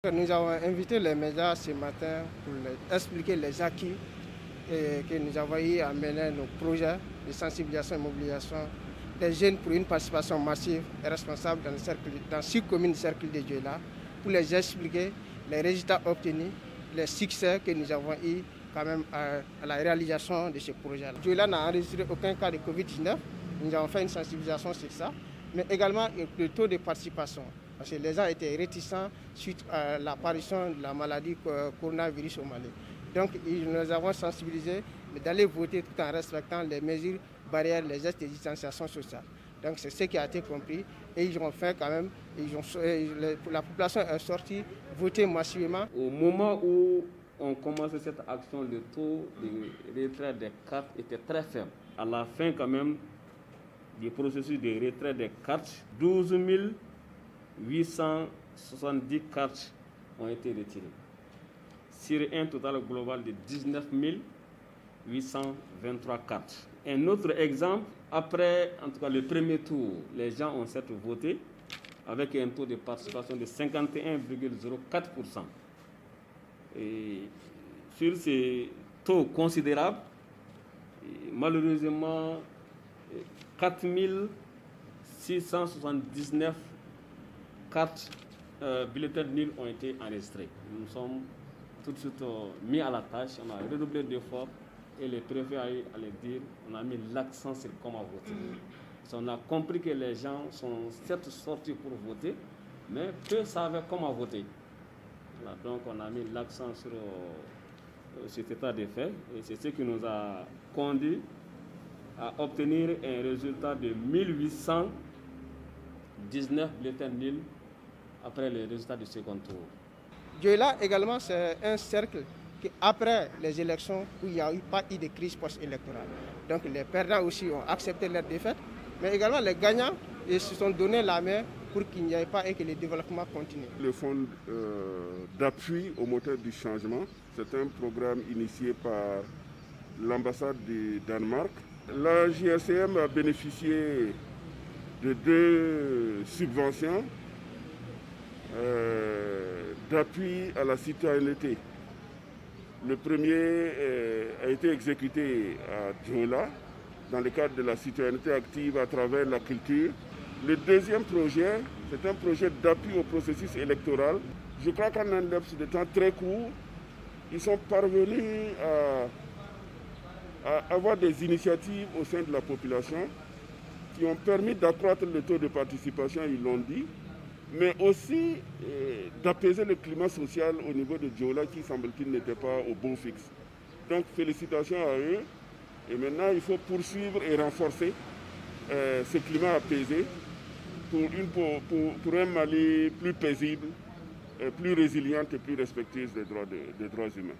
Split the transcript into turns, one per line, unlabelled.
Nous avons invité les médias ce matin pour expliquer les acquis que nous avons eu à mener nos projets de sensibilisation et mobilisation des jeunes pour une participation massive et responsable dans 6 communes du cercle de Dioula, pour les expliquer les résultats obtenus, les succès que nous avons eu quand même à la réalisation de ce projet-là. Dioula n'a enregistré aucun cas de Covid-19, nous avons fait une sensibilisation sur ça, mais également le taux de participation. Parce que les gens étaient réticents suite à l'apparition de la maladie coronavirus au Mali. Donc nous avons sensibilisé d'aller voter tout en respectant les mesures barrières, les gestes de distanciation sociale. Donc c'est ce qui a été compris et ils ont fait quand même, la population est sortie voter massivement.
Au moment où on commençait cette action, le taux de retrait des cartes était très faible. À la fin quand même du processus de retrait des cartes, 12 870 cartes ont été retirées, sur un total global de 19 823 cartes. Un autre exemple, après en tout cas le premier tour, les gens ont certes voté avec un taux de participation de 51,04%. Et sur ces taux considérables, malheureusement, 4 679 cartes bulletins nuls ont été enregistrés. Nous sommes tout de suite mis à la tâche, on a redoublé d'efforts et le préfet a eu à le dire, on a mis l'accent sur comment voter. On a compris que les gens sont certes sortis pour voter, mais peu savaient comment voter. Voilà, donc on a mis l'accent sur cet état de fait et c'est ce qui nous a conduit à obtenir un résultat de 1819 bulletins nuls après les résultats du second tour.
Dioula également, c'est un cercle qui, après les élections où il n'y a pas eu de crise post-électorale. Donc les perdants aussi ont accepté leur défaite, mais également les gagnants ils se sont donné la main pour qu'il n'y ait pas et que le développement continue.
Le fonds d'appui au moteur du changement, c'est un programme initié par l'ambassade du Danemark. La JSCM a bénéficié de 2 subventions d'appui à la citoyenneté. Le premier a été exécuté à Dioula dans le cadre de la citoyenneté active à travers la culture. Le deuxième projet, c'est un projet d'appui au processus électoral. Je crois qu'en un laps de temps très court, ils sont parvenus à avoir des initiatives au sein de la population qui ont permis d'accroître le taux de participation, ils l'ont dit, mais aussi d'apaiser le climat social au niveau de Dioula qui, semble-t-il, n'était pas au beau fixe. Donc félicitations à eux. Et maintenant, il faut poursuivre et renforcer ce climat apaisé pour un Mali plus paisible, plus résilient et plus respectueux des droits humains.